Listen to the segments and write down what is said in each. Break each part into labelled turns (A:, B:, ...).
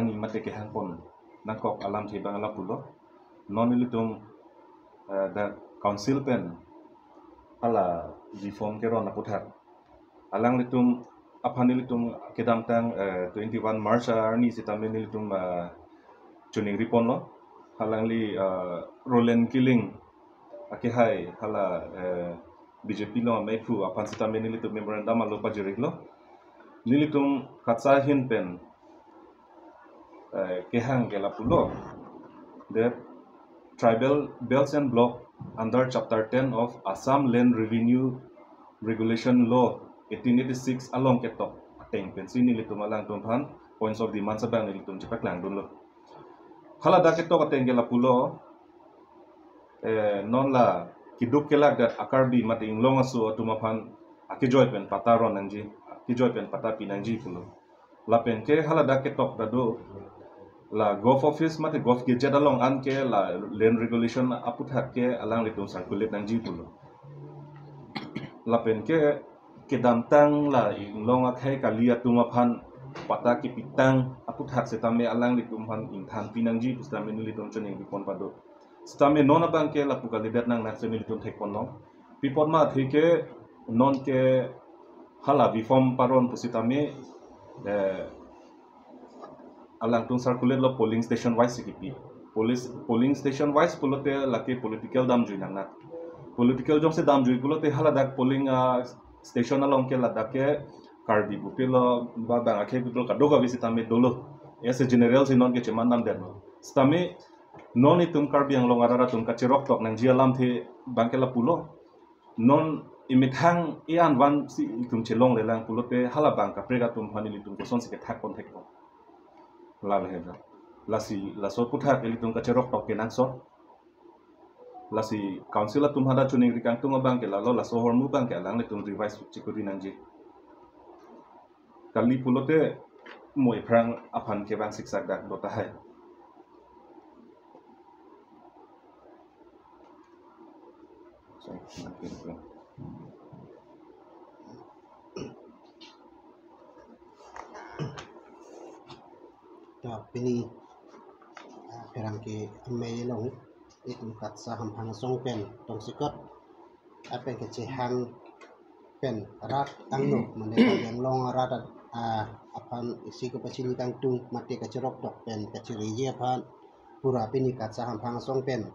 A: nang ni mate ke hangpon nakok alam the bang ala pulo non ilitum the council pen ala reform ke ron aputhat alang litum apan ilitum kedam tang 21 March arni sitamen ilitum chuning ripon lo halang li rolen killing akihai hala BJP lo mai phu apan sitamen ilitum memorandum alo pajirik lo nilitum katsa hin pen kehang gela pulo that tribal belts and block under chapter 10 of Assam Land Revenue Regulation Law 1886 along ketok ateng pensi nilitum alang tumphan points of demand sabang nilitum cepak lang dulu hala da ketok ateng gela pulo non la kiduk kelak dat akarbi mati inglong asu atumaphan akijoy pen pataron nangji akijoy pen pata pinangji pulo la pen ke hala da ketok dado la golf office mate golf gadget along an ke la land regulation aputhat ke alang litum circulate nangji pulo la pen ke kedamtang la inglong akhai kalia tumaphan pata ki pitang aputhat setame alang litum han inthan pinangji pustame litum chening bipon pado stame non abang ke la pukalidat nang national litum thekpon no pipon ma thike non ke hala bifom paron pusitame alang tung circulate lo polling station wise sikipi polling station wise pulote laki political dam jui nang political jong se dam jui pulote hala dak polling station along ke ladak ke karbi bupilo ba bang akhe bupilo kadoga visitame dolo ese general sinon ke ceman nam den stame non itum karbi ang longarara tum kachirok tok nang jialam the bangkela pulo non imithang ian wan si itum chelong lelang pulote hala bang kaprega tum phani litum ko son sike thak kon thekko lal heda lasi laso putha kelitung kachirok tok kenang so lasi council tum hada chuning rikang tum bang ke lalo laso hormu bang ke lang letum revise chikuri nangji kali pulote moi prang apan ke bang siksak dak dota hai
B: Pini perang ke amai long itu kat saham hang song pen tong sikot apa ke cehang pen rat angno meneka yang long rat apan isi ke pacini kang tung mati ke cerok tok pen ke ciri je apan pura pini kat saham hang song pen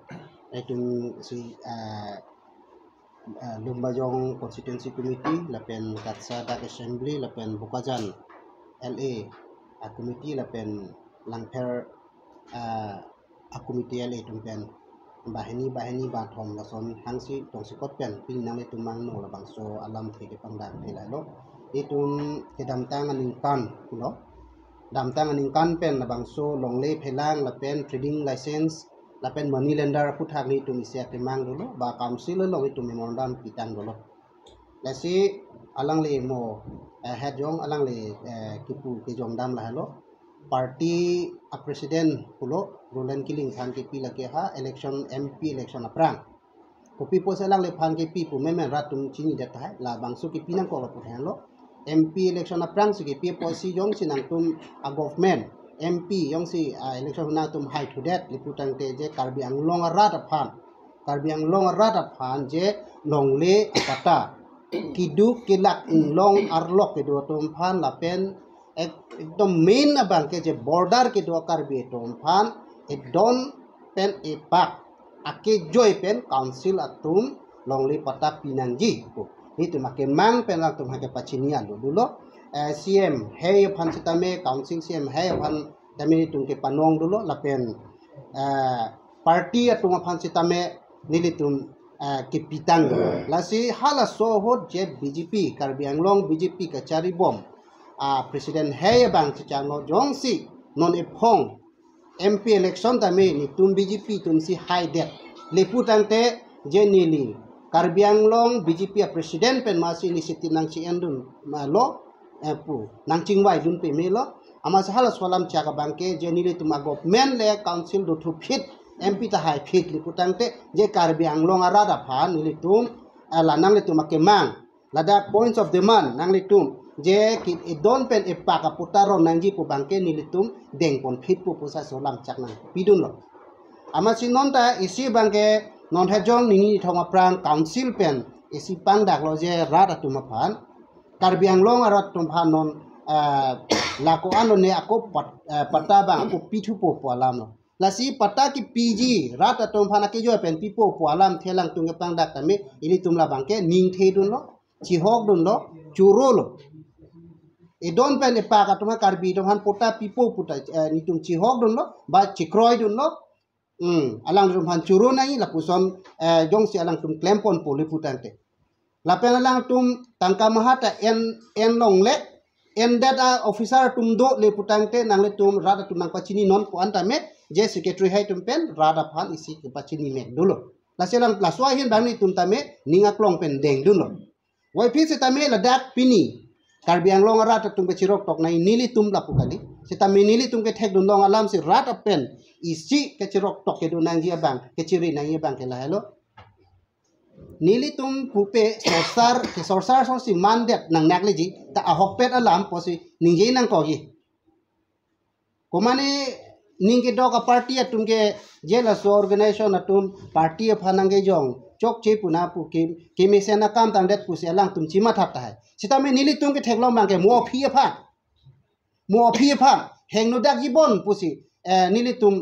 B: itu si Lumbajong Constituency Committee lapen kat sadak assembly lapen Bukajan LA committee lapen langper committee LA tumpen bahini bathom lason hangsi tong sikot pen pinang le tumang no labang so alam thege pangdang thela lo itum kedam tang aning kan lo dam tang aning kan pen labang so longle phelang lapen trading license lapen money lender puthak ni tum isia temang dulu ba council lo itu memorandum pitang dulu lasi alang le mo head jong alang le kipu ke jong dam lah lo party president pulo rolen killing phan ke pi lake ha election MP election aprang kopi po salang le phan ke pi pu memen ratum chini data la bangsu ke pinang ko pu lo MP election aprang si ke pi po si jong sinang tum a government MP yang si election na tum high to that liputang te je karbi ang long rat phan je longle kata kidu kilak long arlok ke do tum phan la pen ekdom main abang ke je border ke do karbi tum phan don pen pak ake joy pen council atum longle pata pinangji ko itu make mang pen atum hake pachinian dulu CM hey phan sitame council CM hey phan tami tungke panong dulu lapen party atung phan sitame nilitum kipitang lasi hala sohot je BJP Karbi Anglong BJP kacari bom presiden hey bang sicano jongsi non ephong MP election tami nitum BJP tum si high debt liputang te je nili Karbi Anglong BJP presiden pen masih ni sitinang si endun malo pu nang chingwai dun pe melo ama sahala swalam chaka bangke jenili tuma government le council do thu fit MP ta hai fit liputang te je Karbi Anglong arada phan nili tum lanang le tuma kemang lada points of demand nang le tum je ki don pen ipaka putaron nangji pu bangke nilitum deng pon fit pu pusa solam chaknang pidun lo ama sinon ta isi bangke non hejong nini thonga prang council pen isi pangdak lo je rat atuma phan Karbi Anglong arat tumphan non lako ano ne ako pata bang ako pitu po alam no lasi pata ki PG rat tumphan aki jo pen pipo po alam thelang tunga pangdak tame ini tumla bangke ning the dun lo chihok dun lo churo lo e don pen e pa ka tuma karbi tumphan pota pipo puta ni tum chihok dun lo ba chikroi dun lo alang tumphan churo nai la puson jong si alang tum klempon po le putante lapen alang tum tangka mahata en long le en data officer tum do le putangte nang le tum rada tum nang pachini non po antame je secretary hai tum pen rada phan isi ke pachini me dulo la selang la swa hin bang ni tum tame ninga klong pen deng dulo wai phi se tame la dak pini Karbi Anglong rata tum ke chirok tok nai nili tum la pukali se tame nili tum ke thek dun long alam se rata pen isi ke chirok tok ke du nang ji bang ke chiri nang ye bang ke la hello nili tum pupe sorsar si mandet nang nakleji ta ahokpet alam posi ningje nang kogi komane ningke doka party atum ke jela so organization atum party phanange jong chok che puna pu ke mesena kam tang det pusi alang tum chima thata hai sitame nili tum ke theklom bang ke mo phi pha hengno dak gibon pusi nili tum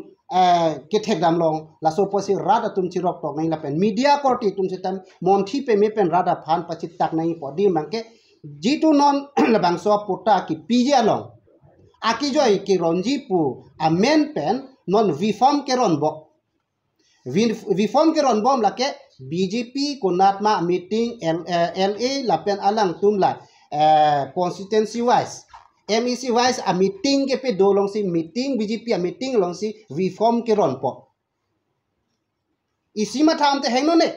B: ke thek dam long la so posi rada tum chirok tok nai la pen media korti tum sitam monthi pe me pen rada phan pachit tak nai podi mangke jitu non la bang so pota ki pije long aki joy ki ronji pu amen pen non vifam ke ron bo vifam ke ron bom la ke BJP konatma meeting LA la pen alang tum la constituency wise MEC wise a meeting ke pe do long si meeting BJP a meeting long si reform ke ron po isi ma tham te hengno ne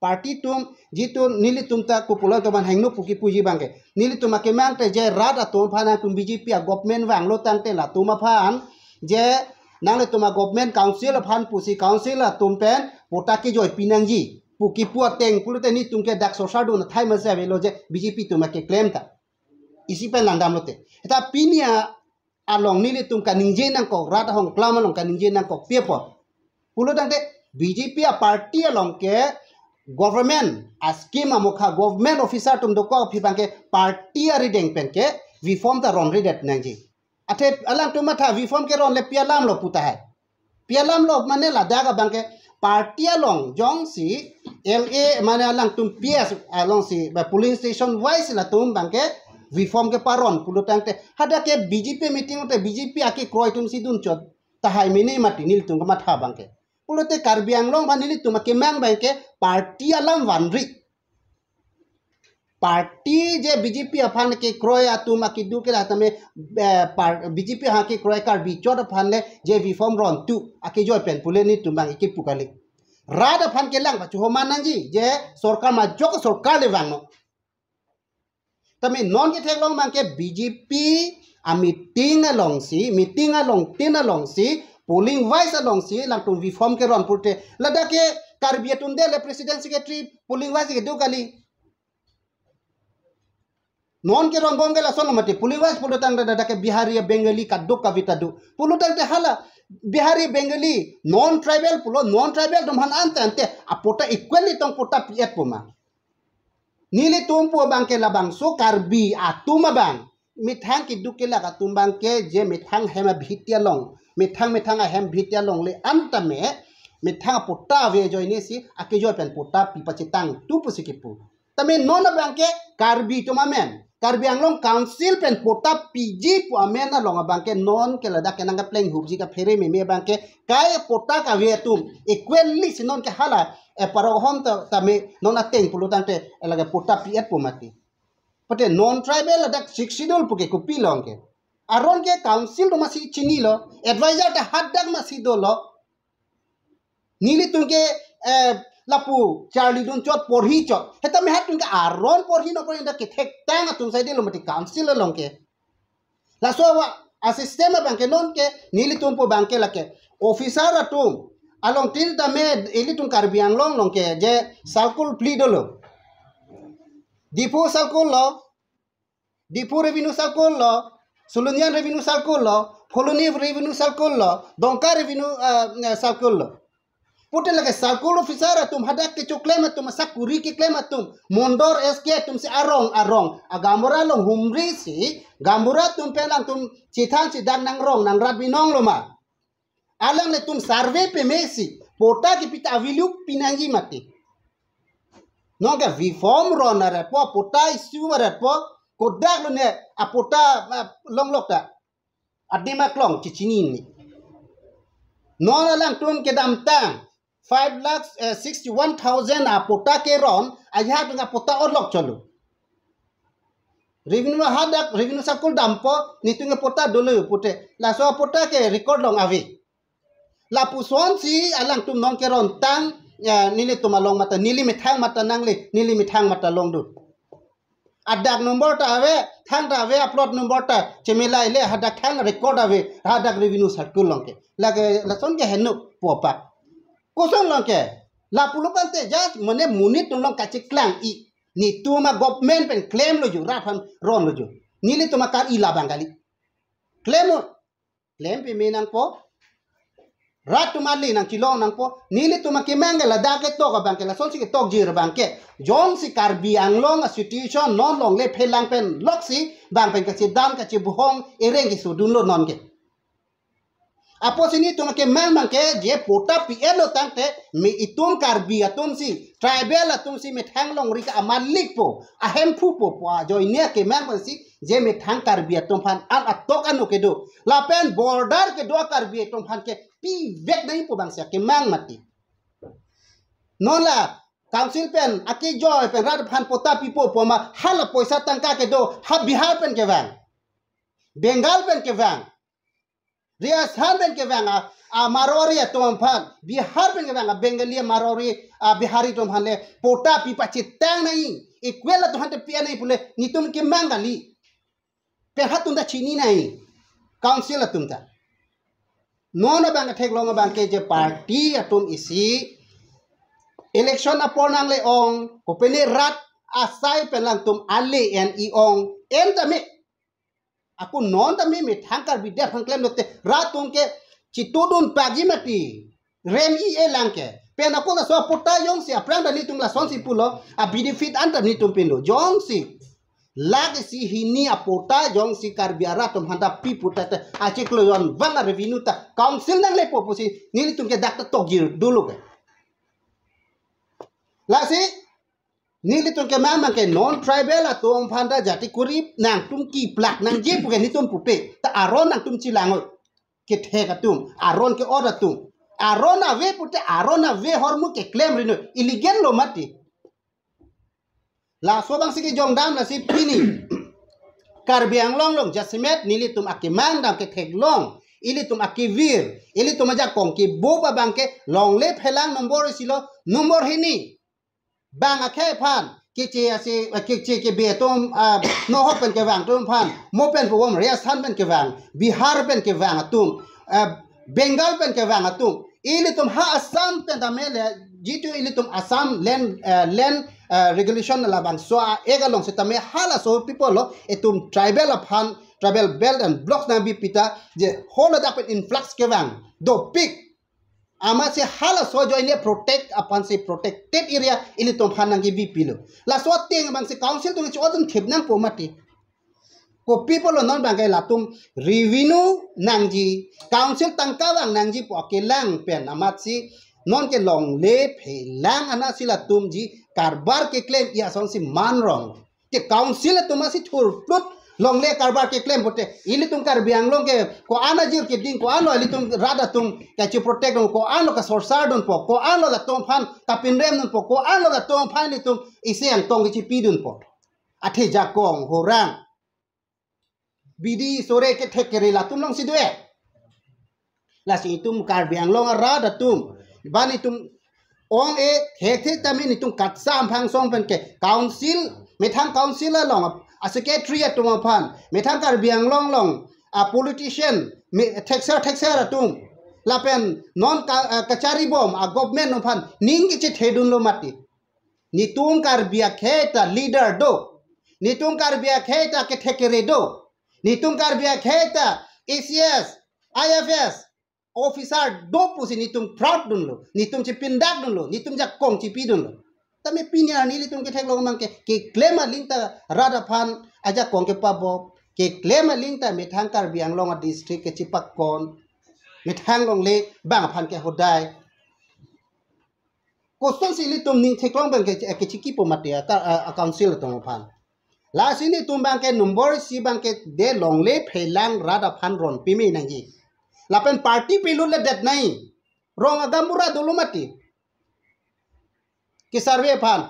B: party tum jitu nili tum ta kupula to ban hengno puki puji bangke nili tum ke mang te je rada to phana tum BJP a government wang lo tang te la tum phan je nang le tum government council phan pusi council la tum pen pota ki joy pinangji puki pu teng pulute ni tum ke dak so sadu na thai ma se ve lo je BJP tum ke claim ta isi pen landam lote eta pinia along nili tum kaningje nang ko rata hong klama long kaningje nang ko pepo pulo tang te BJP a party along ke government a scheme amokha government officer tum do ko phi bangke party a rideng pen ke reform ta ron redet nangji athe alang tum matha reform ke ron le pialam lo puta hai pialam lo mane la daga bangke party along jong si LA mane alang tum PS along si ba polling station wise la tum bangke reform ke paron pulo tangte hada ke BJP meeting te BJP aki kroi tum sidun chot tahai mini mati nil tum ma tha bangke pulo te Karbi Anglong ba nil tum ke mang bangke party alam wanri party je BJP afan ke kroi atum aki du ke atame BJP ha ke kroi Karbi chot afan le je reform ron tu aki joy pen pule ni tum bang ki pukali rada afan ke lang ba chu mananji je sarkar ma jok sarkar le wang no tame non ke thek long mang ke BJP a meeting along tin along si polling wise along si lang tum reform ke ron purte lada ke Karbi tunde le president secretary polling wise ke do kali non ke ron bom ke la sono mate polling wise pulo tang da ke Bihari Bengali kaddo kavita do pulo tang te hala Bihari Bengali non tribal dum han ante apota equally tong pota piet puma nili tumpo bangke labang so Karbi atuma bang mithang ki dukela ka tumbang ke je mithang hema bhitia long mithang a hem bhitia long le antame mithang putta ve joine si ake jo pen putta pipachitang tu pusikipu tame non bangke Karbi tuma men Karbi Anglong council pen putta PG pu amen along bangke non ke lada ke nanga playing hubji ka fere me bangke kai putta ka ve tum equally sinon ke hala parohom tame non ateng pulutang te elaga pota piet pomati pate non tribal adak siksidol puke kupi longke aron ke council do masi chini lo advisor ta hadak masi do lo nili tungke lapu charlie dun chot porhi chot heta me hat tungke aron porhi no porhi da ke thek tang atum sai de lo mati council lo longke la so wa a sistema banke non ke nili tumpo banke lake officer atum along tin ta me eli tung Karbi Anglong long ke je salkul pli dolo dipo salkul lo Dipu revenue circle lo, Sulunian revenue circle lo, Koloni revenue circle lo, Dongka revenue circle lo. Putin lagi circle officer tum hadak ke claim tum sakuri ke claim tum mondor SK tum si arong agambura long humri si gambura tum pelang tum cithan si dan nang rong nang rat binong lo ma alang le tum survey pe mesi pota ki pita avilu pinangi mati noga vi form ronare po pota isu mare po kodak lo ne apota long lokta adima klong cicini ni non alang tum ke dam tang 5,61,000 apota ke ron aja dengan apota orlok cholo revenue hadak revenue sakul dampo nitunge pota dulu pute la so pota ke record long avi la puson si alang tum non ke ron tang nili tumalong mata nili mithang mata nangli nili mithang mata long du adak number ta ave thang ta ave upload number ta chemela ile hadak thang record ave hadak revenue sakul long ke la son ke henu popa kosong lang ke la pulukan te jas mene munit tolong kaci klang I ni tuma government pen claim lo ju rafan ron lo ju nili tuma kar I labang kali claim pe menang po rat tuma li nang kilong nang po nili tuma ke mangala da ke to ka bang ke la son si ke tok jir bang ke jong si kar biang long a situation non long le phelang pen loksi bang pen kaci dan kaci buhong ereng ki sudun lo non ke Apo sini tu makin memang ke je pota PL lo tangte mi itum karbi atum si tribal atum si methang long rika amalik po ahem pu po jo ini ke memang si je methang karbi atum pan an atok anu ke do lapen border ke do karbi atum pan ke pi vek nahi po bangsa ke mang mati nola council pen aki joy pen rat pan pota pipo po ma hala poisa tangka ke do ha Bihar pen ke bang Bengal pen ke bang Riasan ben ke vanga Marori atompan Bihar ben ke vanga Bengali Marori Bihari tompan le pota pipa citang nahi equal to hante pia nahi pule nitum ke mangali pe hatunda chini nahi council atumta nona banga thek longa bangke je party atum isi election aponang le ong kopene rat asai pelang tum ale en I ong entame aku non tami me thangkar bidya thangklem lote ratung ke chitudun pagi mati rem I elangke pen aku na so puta yong si aprang dani tum la son si pulo a benefit anta ni tum pindo jong si lag si hini apota jong si karbiara tum handa pi puta te achiklo yon banga revenue ta council nang le popusi nili tum ke dakta togir dulu ke la si nili tum ke mama ke non tribal atum phanda jati kurip nang tum ki plak nang je puke ni tum pupe ta aron nang tum chilango ke theka tum aron ke order tum aron ave pute aron ave hormu ke claim rino illegal lo mati la so bang sigi jong dam la si pini karbiang long long jasimet nili tum akimang dam ke thek long ili tum akivir ili tum aja kong ki boba bangke long le phelang nombor silo nomor hini bang akhe phan kiche asi kiche ke betom no hopen ke wang tum phan mopen pom riasan pen ke wang Bihar pen ke wang atum Bengal pen ke wang atum ili tum ha Assam pen damele jitu ili tum Assam land regulation la bang so ega long se tame hala so people lo etum tribal phan tribal belt and blocks na bi pita je whole da pen influx ke wang do pick ama se hala so jo ini protect apan se protected area ini tom phanang gi bipilo la so teng bang se council tung chodun thebnang pomati ko people non bang la tum revenue nangji council tangka bang nangji po kelang pen amat si non ke long le phelang ana sila tum ji karbar ke claim ya son si man wrong ke council tum si thur plut long le karbar ke claim bote ili tum kar biang long ke ko ana jir ke ding ko ano ili tum rada tum ka chi protect ko ano ka sorsar don po ko ano la tum phan kapin rem don po ko ano la tum phan li tum ise ang tong chi pidun po athe ja kong horang bidi sore ke thekere la tum long sidwe la si tum kar biang long rada tum bani tum ong e thek tami ni tum kat sam phang song pen ke council methang council la long a secretary at Tumapan, Metankar Biang Long Long, a politician, Texer atum, Lapen, non Kachari bomb, a government of Han, Ningit Hedun Lomati. Nitun Karbia Keta, leader do. nitung karbia kheta ke thekeredo nitung karbia kheta ACS IFS officer do pusi nitung proud dun lo nitung ci pindak dun lo nitung jak kong ci pi dun lo tame pinya ni nitung ke theklo mang ke claim lingta rada phan aja kong ke pabo ke claim lingta me thang karbiang long district ke cipak kon me thang long le bang phan ke hodai Koston sili tum ning theklong bang ke chiki po matia ta council tong phan la sini tum bang ke number si bang ke de long le phelang rada phan ron pimi nangi lapen party pilu le det nai rong agamura dulu mati ki survey phan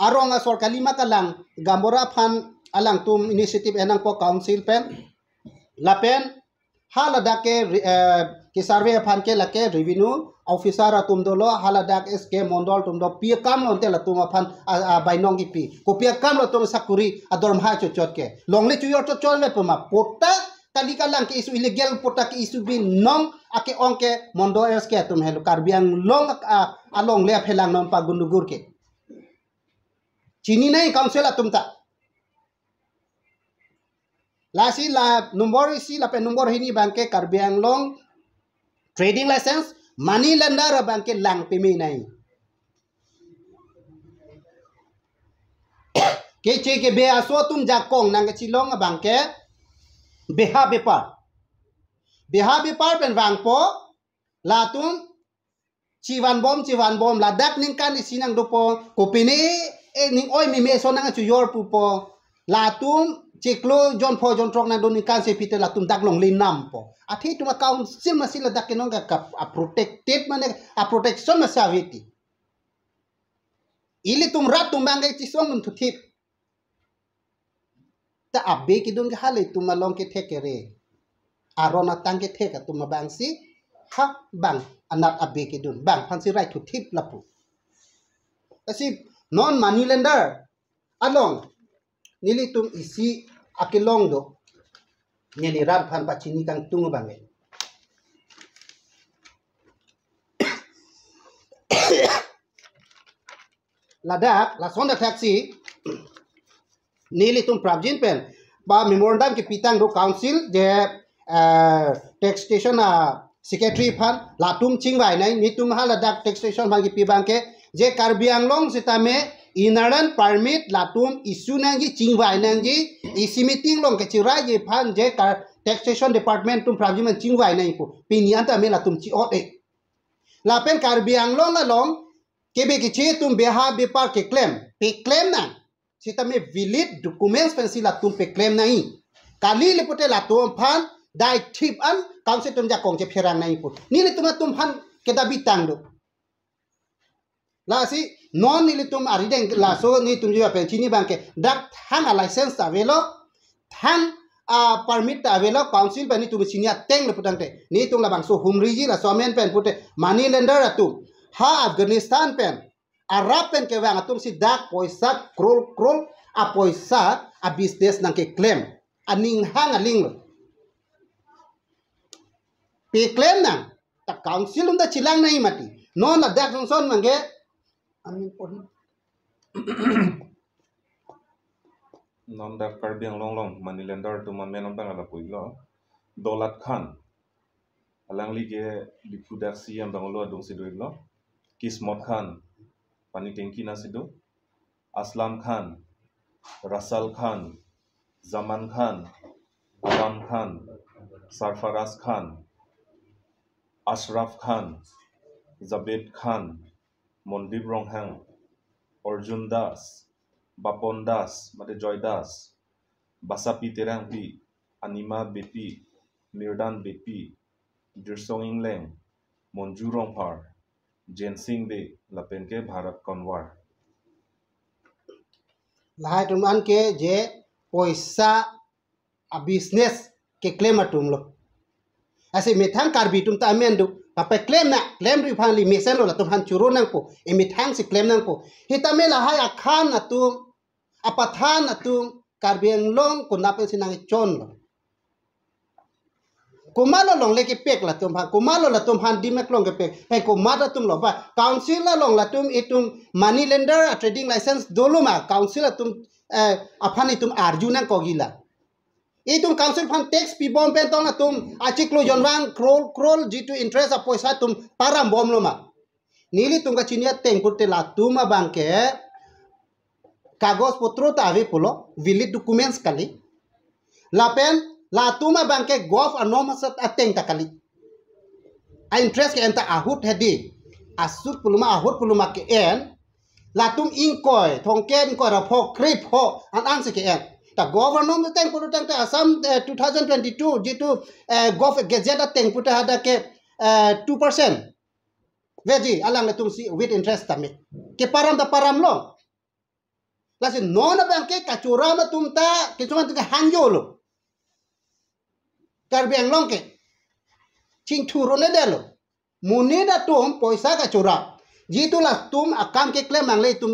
B: arong asor kalima kalang gambora phan alang tum initiative enang po council pen lapen halada ke survey phan ke lake revenue officer atum dolo haladak sk mondol tum do pia kam lon tela tum phan bainong gi pi ko pia kam lo tum sakuri adorm ha chot ke longle chu yor chot le pema pota talika lang ke isu illegal pota ke isu bin nong ake onke mondo sk tum helu karbiang long along le phelang non pa gundugur ke chini nai council atum ta lasi la number isi la pe number hini bangke karbiang long trading license money lender bangke lang pimi nai ke che ke be aso tum jakong nang chilong bangke beha bepar pen wang po la tum ciwan bom la dak ning kan isinang dopo kopini ning oi mi me so nang chu yor pu po la tum ciklo John Trok na doni kan se pite la tum dak long linam po athi tum account sil masila dak kenong ka protected mane a protection ma saviti ili tum rat tum bangai tisong tu tip ta abbe ki don ga hale tum malong ke thekere arona tang ke theka tum bang si ha bang anat abbe ki don bang phan si right to tip lapu asi non money lender along nili tum isi akilong do nili ran phan pachini kang tung bangai ladak la sonda taxi nili tum prabjin pen ba memorandum ke pitang do council je tax station secretary phan la tum chingwai nai ni tum haladak tax station bang ki pi bangke je karbiang long sitame inaran permit latum isu nangi chingwai nangi isi meeting long ke chirai je phan je taxation department tum prabjiman chingwai nai pu pinian ta me latum chi ot e lapen karbiang long along kebe ke che tum beha bepar ke claim pe claim na sitame valid documents pen sila tum pe claim nai kali lepote latum phan dai tip an council tum ja kong che pherang nai pu ni le tum phan ke da bitang do la si non ni tum arideng la so ni tum jua pen chini bangke dak thang a license ta velo thang a permit ta velo council pen ni tum chini teng le putang te ni tum la bang so humri ji la so men pen pute money lender atu ha Afghanistan pen Arab pen ke wang atum si dak poisa krol a poisa a business nang ke claim aning hang aling lo pe claim nang ta council unda chilang nai mati non la dak son mangge amin pohi
A: non da karbiang long money lender tu man menom bang ala puilo Dolat Khan alang lige lipudak siam bangolo adung sidoilo Kismot Khan pani tengki na sido Aslam Khan Rasal Khan Zaman Khan Adam Khan Sarfaraz Khan Ashraf Khan Zabed Khan Mondip Ronghang Arjun Das Bapon Das mate Joy Das Basapi Terangpi Anima Bepi Mirdan Bepi Dirsong Ingleng Monju Rongpar Jensing De Lapenke Bharat Conwar
B: lahai tum an ke je poisa a business ke claim atum lo ase methang karbi tum ta mendu papai claim ri phang li mesen lo la tum han churu nang po e methang si claim nang po hitame lahai akhan atum apathan atum karbiang long kunapin sinang chon lo kumalo long leke pek la tum han kumalo la tum han dimek long ke pek pe kumada tum lo ba council la long la tum itum money lender trading license doluma council la tum aphan itum arjuna kogila itum council fan tax pi bom pen tong la tum achiklo jonwang krol jitu interest a poisa tum param bom lo ma nili tum ka chinia teng putte la tum abangke kagos potro ta ave polo valid documents kali lapen la tuma bangke golf anomasat ateng takali a interest ke enta ahut hedi asut puluma ahut puluma ke en la tum inkoi thongken ko ra pho krip ho an se ke en ta government teng pulu teng ta asam 2022 jitu golf gazette teng puta hada ke 2% veji alang tum si with interest tame ke param da param lo lasi non bangke kacura ma tum ta ke cuma tu hanjo lo Karbiang long ke cing turo ne delo muni da tum poisa ka cura jitu la tum akam ke klem ang le tum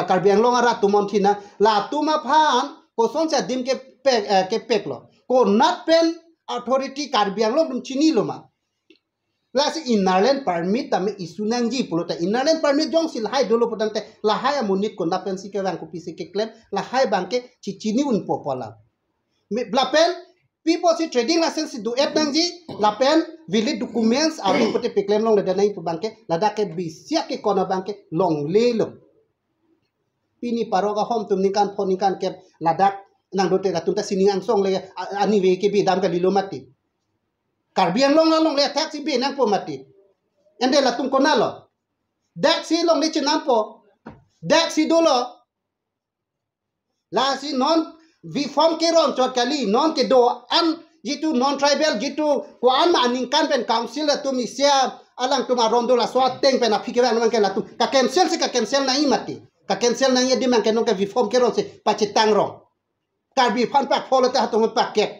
B: Karbiang long ara tumon thina la tum aphan ko son sa dim ke pek lo ko not pen authority Karbiang long tum chini lo ma la si inland permit tame isunang ji pulota inland permit jong sil hai dolo potante la hai amunit ko na pen si ke bang ko pisi ke klem la hai bang ke chini un popola la pen people si trading license do et nangji la pen valid documents abi pote peklem long da nai banke la da ke bisia ke kona banke long le lo pini paroga hom tum nikan phonikan ke la dak nang dote da tunta siningang song le ani we ke bi dam ka lilo mati Karbiang long le taxi bi nang po mati ende la tum kona lo dak si long le chinampo dak si dolo la si non vi form ke ron chot kali non ke do an jitu non tribal jitu ko an ma ning kan pen council la tu misia alang tu ma rondo la so teng pen apike ban man ke la tu ka cancel se ka cancel na imati ka cancel na yedi man ke non ke vi form ke ron se pachitang ron karbi phan pak pholo ta tu paket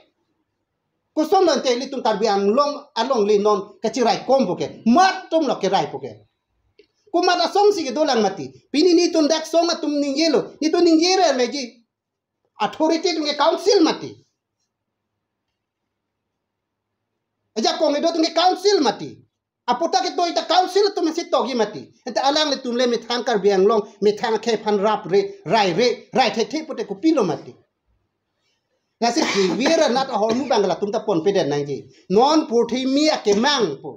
B: ko som non te li tum karbi ang long along li non ka chirai kombo ke mat tum lo ke rai poke ko ma da song si ke dolang mati pini ni tum dak song tum ning yelo ni tu ning yere meji authority tunge council mati aja kong edo tunge council mati apota ke to ita council tu mesti togi mati enta alang le tumle me thang kar biang long me thang ke phan rap rai the pote ko pilo mati nasi kiwira nat a hormu bangla tumta pon peden nangi non purthi mi ke mang po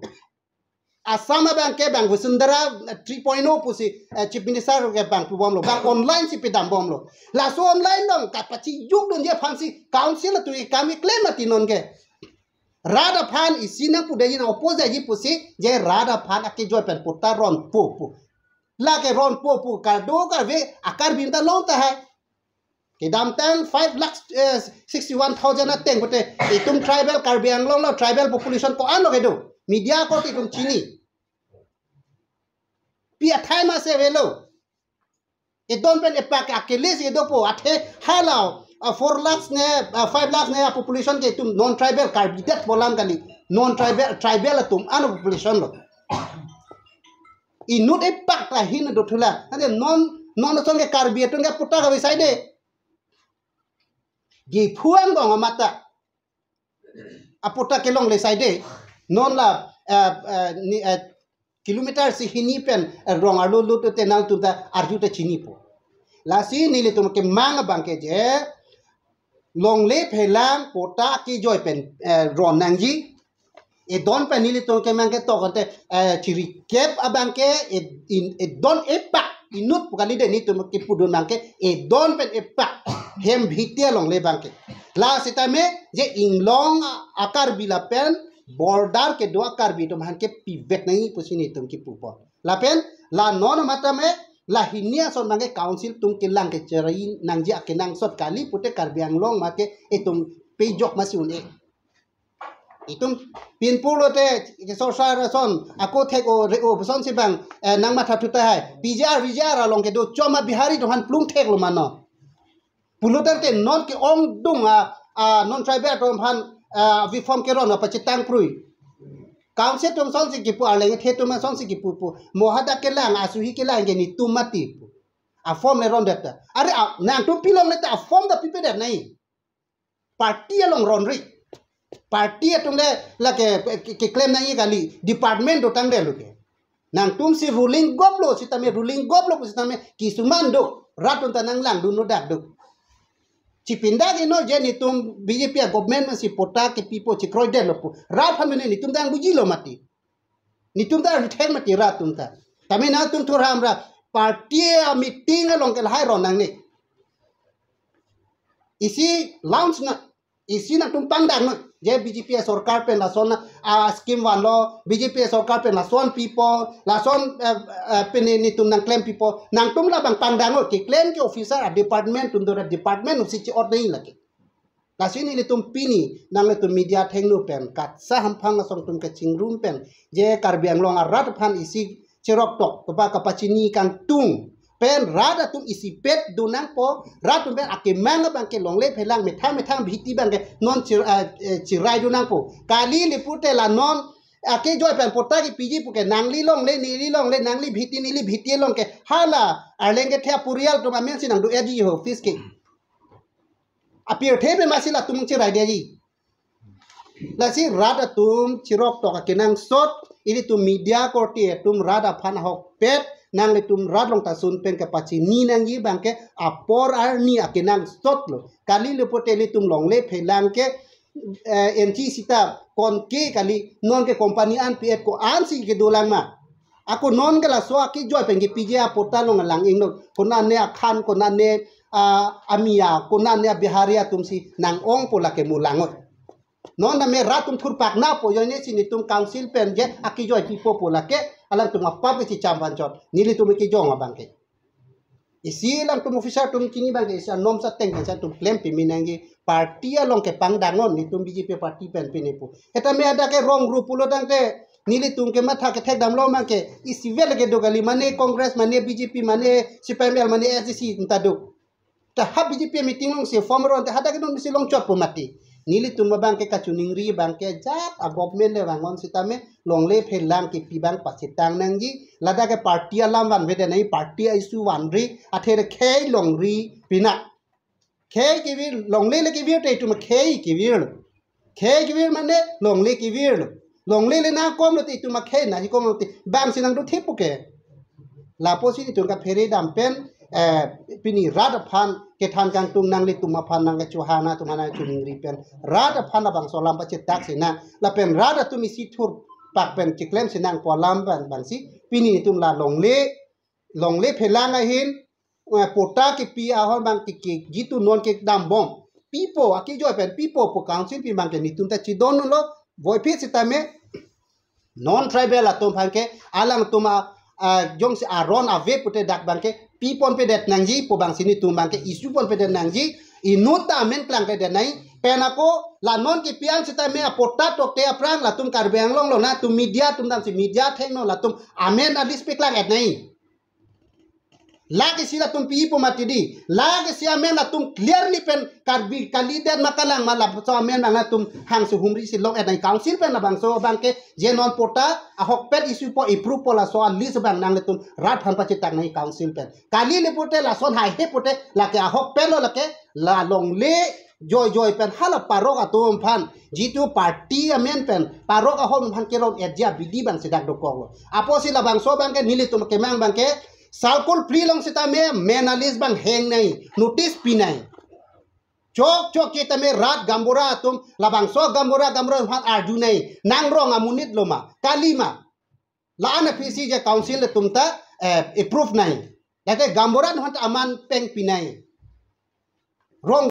B: asama bang ke bang Vasundara 3.0 pusi chief minister ke bang pu bom lo bang online si pedam bom lo la so online dong ka pachi yug don je phansi council tu kami claim ati non ke rada phan isina pu de na oppose ji pusi je rada phan ake joy pen putta ron pu la ke ron pu ka do ka ve akar binta long ta hai ke dam tang 5,61,000 ateng pote itum tribal Karbiang long lo tribal population ko an lo ke do media ko ti tum chini pi athai ma se velo e don pen e pak akele se do po athe halao 4 lakhs ne 5 lakhs ne population ke tum non tribal karbidet bolam kali non tribal tum an population lo inut e pak ta hin do thula ane non song ke karbiet ke puta ka side gi phuang dong mata aputa ke long le side non la kilometer si hini pen rong alu lu te nang tu da arju te chini po la si ni le tum ke mang bang ke je long le phelang pota ki joy pen ron nang ji e don pen ni le tum ke mang ke to kon te chiri kep abang ke e don e pak inut pukali de ni tum ke pudun nang ke e don pen e pak hem bhitia long le bang ke la sitame je inglong akar bila pen border ke dua karbi tum han ke pivot nahi pusini tum ki pupo lapen la non mata me la hinia son mangi council tum ke lang ke cerai nangji akenang sot kali pute Karbiang long make etum pejok masune itum pinpulo te so sara son ako theko o son si bang nang matha tuta hai bijar long ke do choma bihari to han plung thek lo mano pulutar ke non ke ong dung non tribal to han vi form ke ron pa chitang prui council tum son si ki pu aleng the tum son si ki pu mohada ke lang asuhi ke lang ke ni tumati a form le ron data are nang tu pilong le ta form da pipe dat nai party along ron ri parti atung le la ke claim nang kali department dotang de lo ke nang tum si ruling goblo si tame ruling goblo si tame kisuman do ratun tanang lang du no dak do cipinda ino je ni tum BJP government masih pota ke pipo ci kroy de lo rat hamene ni tum dang buji lo mati ni tum da retain mati ratun ta tame na tum thur hamra parti meeting long ke hai ron nang ni isi launch na isi na tum pangdang na je BJP sarkar pen lason scheme wan lo BJP sarkar pen lason people lason pen ni tum nang claim people nang tum la bang pangdang lo ke claim ke officer a department tum do department of si or nei lagi lasin ni tum pini nang le tum media thengnu pen kat sa hampang song tum ke chingrum pen je karbiang long a rat phan isi cherok tok ba kapachini kan tung pen rada tum isi pet dunang po ratum pen ake manga bang ke longle phelang methang bhiti bang ke non chirai dunang po kali lipute la non ake joy pen pota ki piji puke nangli long le ni long le nangli bhiti long ke hala arlenge thea purial tum amen sinang du eji ho fiske apir thebe masila tum chirai deji lasi rada tum chirok to ka kenang sot ini tum media korti tum rada phan hok pet nang le tum rad long ta sun pen ke pachi ni nang yi bang ke apor ar ni akenang sot lo kali le pote le tum long le phelang ke NT sita kon ke kali non ke company an pet ko an si ke dolang ma aku non ke la so aki joy pen ke pije apota long lang ing no kona ne akhan kona ne amia kona ne biharia tum si nang ong pola ke mulangot non na me ratum thur pak na po yo ne sini tum council pen je aki joy pipo pola ke alang tum apa ke si chamban chot nili tum ki jong abang ke isi lang tum officer tum kini bang ke sa nom sa teng sa tum claim pi minangi parti along ke pangdangon ni tum BJP parti pen pinepu eta me ada ke wrong group ulo dang te nili tum ke matha ke thek dam lo mang ke isi vel ke dogali mane congress mane BJP mane CPML mane SDC ntado ta ha BJP meeting long se former on te hada ke non si long chot po mati nili tum bang ke kachuning ri bang ke jat a government le wangon sitame long le phelang ke pi bang pasitang nang ji lada ke party alam wan vede nai party isu wan ri athere khei long ri pina khei ke vir long le ke vir te tum khei ke vir mane long le ke vir long le na kom lo te tum khei na ji kom lo te bang sinang do thipu ke la posi tum ka pheri dam pen pini rada phan ke than kang tung nang li tum phan nang ke chuhana tumana chuning ri pen rada phan bang solam pa chetak sina la pen rada tum isi thur pak pen ke claim sinang polam bang si pini tum la long le phelang a hin pota ke pi a hon bang ke gitu non ke dam bom pipo aki joy pen pipo po council pi bang ke ni tum ta chi don lo voi pi sitame non tribal atom phan ke alang tuma jong se aron ave pute dak bang ke pipon pe det nangji po bang sini tum bang ke isu pon pe det nangji inuta men klang ke det nai penako la non ki pian sita me apota tok te aprang la tum karbeang long lo na tum media tum dam si media theng no la tum amen a dispek lang et nai la ke sila tum pi po matidi la ke sia men la tum clearly pen karbi kaliden makalang mala so amen bang la tum hang su humri si long et nai council pen la bang so bang ke je non pota a hok pet isu po approve po la so list bang nang le tum rat phan pa chitak nai council pen kali le pote la son hai he pote la ke a hok pen lo la ke la long le joy pen hala parok atom phan jitu party amen pen parok a hom phan ke ron edja bidi bang sedak do ko apo si la bang so bang ke nili tum ke mang bang ke salkul free long sita me menalis bang heng nai notice pinai chok kita me rat gambora atom labang so gambora phan arju nai nang rong amunit loma kalima la ana pc je council tumta approve nai late gambora phan aman peng pinai rong